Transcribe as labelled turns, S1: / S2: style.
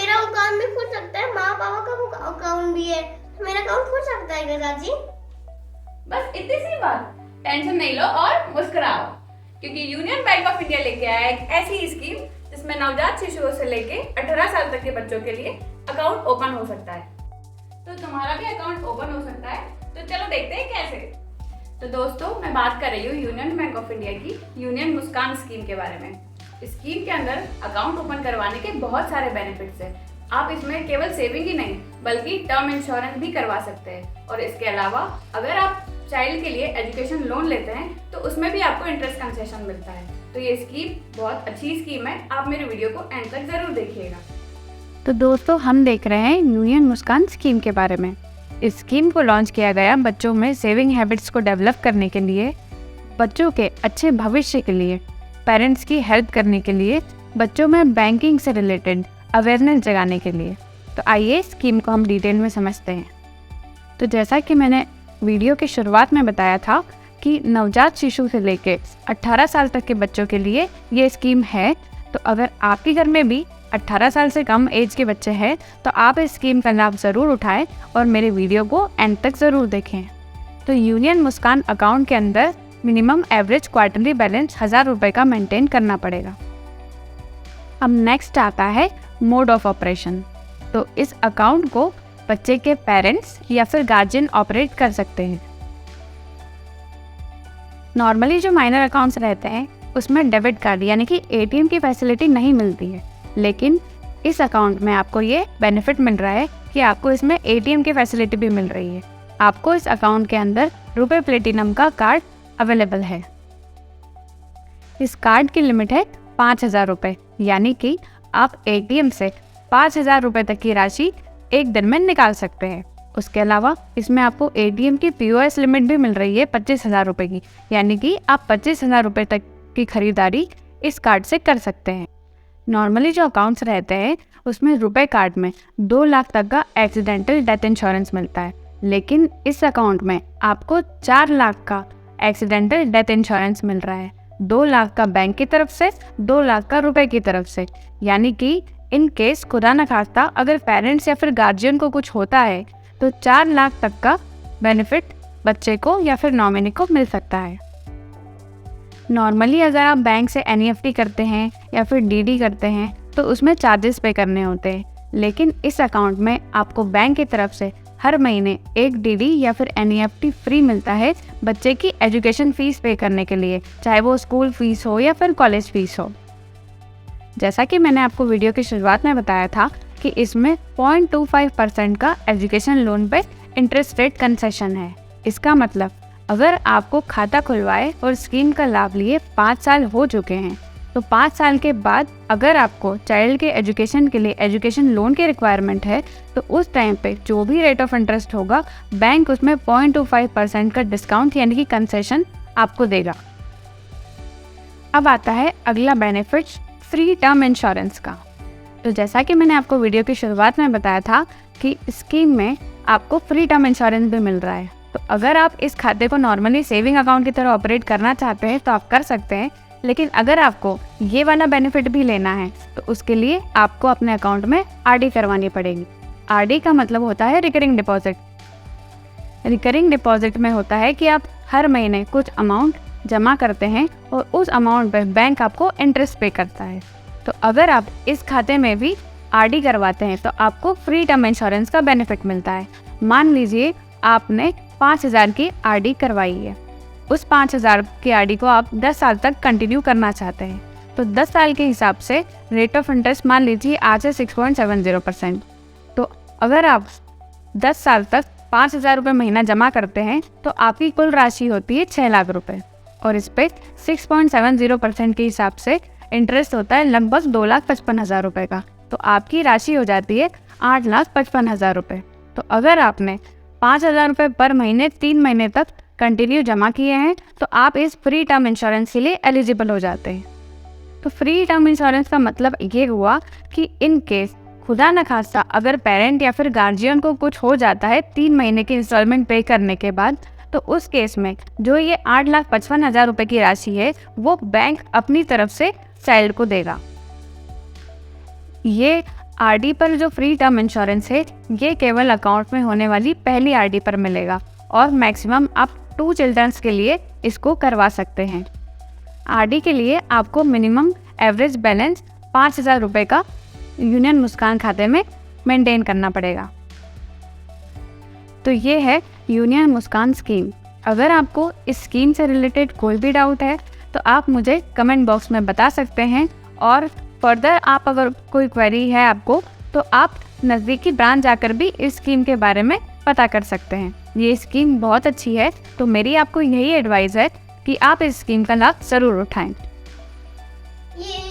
S1: मेरा अकाउंट भी खुल सकता है, माँ पापा का अकाउंट भी है, तो मेरा अकाउंट खुल सकता है क्या चाची?
S2: बस इतनी सी बात, टेंशन नहीं लो और मुस्कुराओ, क्योंकि यूनियन बैंक ऑफ इंडिया लेके आया एक ऐसी स्कीम जिसमें नवजात शिशुओं से लेके 18 साल तक के बच्चों के लिए अकाउंट ओपन हो सकता है। तो तुम्हारा भी अकाउंट ओपन हो सकता है, तो चलो देखते हैं कैसे। तो दोस्तों, मैं बात कर रही हूँ यूनियन बैंक ऑफ इंडिया की यूनियन मुस्कान स्कीम के बारे में। स्कीम के अंदर अकाउंट ओपन करवाने के बहुत सारे बेनिफिट्स हैं। आप इसमें केवल सेविंग ही नहीं बल्कि टर्म इंश्योरेंस भी करवा सकते हैं, और इसके अलावा अगर आप चाइल्ड के लिए एजुकेशन लोन लेते हैं तो उसमें भी आपको इंटरेस्ट कंसेशन मिलता है। तो ये स्कीम बहुत अच्छी स्कीम है, आप मेरे वीडियो को एंड तक जरूर देखिएगा।
S3: तो दोस्तों, हम देख रहे हैं यूनियन मुस्कान स्कीम के बारे में। इस स्कीम को लॉन्च किया गया बच्चों में सेविंग हैबिट्स को डेवलप करने के लिए, बच्चों के अच्छे भविष्य के लिए, पेरेंट्स की हेल्प करने के लिए, बच्चों में बैंकिंग से रिलेटेड अवेयरनेस जगाने के लिए। तो आइए स्कीम को हम डिटेल में समझते हैं। तो जैसा कि मैंने वीडियो की शुरुआत में बताया था कि नवजात शिशु से लेकर 18 साल तक के बच्चों के लिए ये स्कीम है। तो अगर आपके घर में भी 18 साल से कम एज के बच्चे हैं तो आप इस स्कीम का लाभ ज़रूर उठाएं और मेरे वीडियो को एंड तक ज़रूर देखें। तो यूनियन मुस्कान अकाउंट के अंदर मिनिमम एवरेज क्वार्टरली बैलेंस 1000 रुपये का मेंटेन करना पड़ेगा। अब नेक्स्ट आता है मोड ऑफ ऑपरेशन। तो इस अकाउंट को बच्चे के पेरेंट्स या फिर गार्जियन ऑपरेट कर सकते हैं। नॉर्मली जो माइनर अकाउंट्स रहते हैं उसमें डेबिट कार्ड यानी कि एटीएम की फैसिलिटी नहीं मिलती है, लेकिन इस अकाउंट में आपको ये बेनिफिट मिल रहा है कि आपको इसमें एटीएम की फैसिलिटी भी मिल रही है। आपको इस अकाउंट के अंदर रुपए प्लेटिनम का कार्ड अवेलेबल है। इस कार्ड की लिमिट है 5000 रुपये, यानी कि आप एटीएम से 5000 रुपये तक की राशि एक दिन में निकाल सकते हैं। उसके अलावा इसमें आपको एटीएम की पीओएस लिमिट भी मिल रही है 25,000 रुपये की, यानी कि आप 25,000 रुपये तक की खरीदारी इस कार्ड से कर सकते हैं। नॉर्मली जो अकाउंट्स रहते हैं उसमें रुपए कार्ड में 2 लाख तक का एक्सीडेंटल डेथ इंश्योरेंस मिलता है, लेकिन इस अकाउंट में आपको 4 लाख का एक्सीडेंटल डेथ इंश्योरेंस मिल रहा है। 2 लाख का बैंक की तरफ से, 2 लाख का रुपए की तरफ से, यानी कि इन केस खुदा न खास्ता अगर पेरेंट्स या फिर गार्जियन को कुछ होता है तो 4 लाख तक का बेनिफिट बच्चे को या फिर नॉमिनी को मिल सकता है। नॉर्मली अगर आप बैंक से एनईएफटी करते हैं या फिर डीडी करते हैं तो उसमें चार्जेस पे करने होते हैं, लेकिन इस अकाउंट में आपको बैंक की तरफ से हर महीने एक डीडी या फिर एनईएफटी फ्री मिलता है बच्चे की एजुकेशन फ़ीस पे करने के लिए, चाहे वो स्कूल फ़ीस हो या फिर कॉलेज फ़ीस हो। जैसा कि मैंने आपको वीडियो की शुरुआत में बताया था कि इसमें 0.25% का एजुकेशन लोन पे इंटरेस्ट रेट कंसेशन है। इसका मतलब अगर आपको खाता खुलवाए और स्कीम का लाभ लिए 5 साल हो चुके हैं तो 5 साल के बाद अगर आपको चाइल्ड के एजुकेशन के लिए एजुकेशन लोन की रिक्वायरमेंट है तो उस टाइम पे जो भी रेट ऑफ इंटरेस्ट होगा बैंक उसमें 0.25% का डिस्काउंट यानी कि कंसेशन आपको देगा। अब आता है अगला बेनिफिट, फ्री टर्म इंश्योरेंस का। तो जैसा कि मैंने आपको वीडियो की शुरुआत में बताया था कि स्कीम में आपको फ्री टर्म इंश्योरेंस भी मिल रहा है। तो अगर आप इस खाते को नॉर्मली सेविंग अकाउंट की तरह ऑपरेट करना चाहते हैं तो आप कर सकते हैं, लेकिन अगर आपको ये वाला बेनिफिट भी लेना है तो उसके लिए आपको अपने अकाउंट में आरडी करवानी पड़ेगी। आरडी का मतलब होता है रिकरिंग डिपॉजिट। रिकरिंग डिपॉजिट में होता है कि आप हर महीने कुछ अमाउंट जमा करते हैं और उस अमाउंट पर बैंक आपको इंटरेस्ट पे करता है। तो अगर आप इस खाते में भी आरडी करवाते हैं तो आपको फ्री टर्म इंश्योरेंस का बेनिफिट मिलता है। मान लीजिए आपने 5000 की आरडी करवाई है, उस 5000 की आरडी को आप 10 साल तक कंटिन्यू करना चाहते हैं तो 10 साल के हिसाब से रेट ऑफ इंटरेस्ट मान लीजिए आज है 6.70%। तो अगर आप 10 साल तक 5000 रुपये महीना जमा करते हैं तो आपकी कुल राशि होती है 6 लाख रुपये, और इस पर 6.70% के हिसाब से इंटरेस्ट होता है लगभग 2,55,000 रुपये का। तो आपकी राशि हो जाती है 8,55,000 रुपये। तो अगर आपने 5,000 रुपये पर महीने 3 महीने तक कंटिन्यू जमा किए हैं तो आप इस फ्री टर्म इंश्योरेंस के लिए एलिजिबल हो जाते हैं। तो फ्री टर्म इंश्योरेंस का मतलब ये हुआ कि इन केस खुदा न खास्ता अगर पेरेंट या फिर गार्जियन को कुछ हो जाता है 3 महीने की इंस्टॉलमेंट पे करने के बाद, तो उस केस में जो ये 8,55,000 रुपये की राशि है वो बैंक अपनी तरफ से चाइल्ड को देगा। ये आरडी पर जो फ्री टर्म इंश्योरेंस है ये केवल अकाउंट में होने वाली पहली आरडी पर मिलेगा और मैक्सिमम आप 2 चिल्ड्रंस के लिए इसको करवा सकते हैं। आरडी के लिए आपको मिनिमम एवरेज बैलेंस 5,000 रुपये का यूनियन मुस्कान खाते में मेंटेन करना पड़ेगा। तो ये है यूनियन मुस्कान स्कीम। अगर आपको इस स्कीम से रिलेटेड कोई भी डाउट है तो आप मुझे कमेंट बॉक्स में बता सकते हैं और फर्दर आप अगर कोई क्वेरी है आपको तो आप नज़दीकी ब्रांच जाकर भी इस स्कीम के बारे में पता कर सकते हैं। ये स्कीम बहुत अच्छी है, तो मेरी आपको यही एडवाइस है कि आप इस स्कीम का लाभ ज़रूर उठाएं।
S1: ये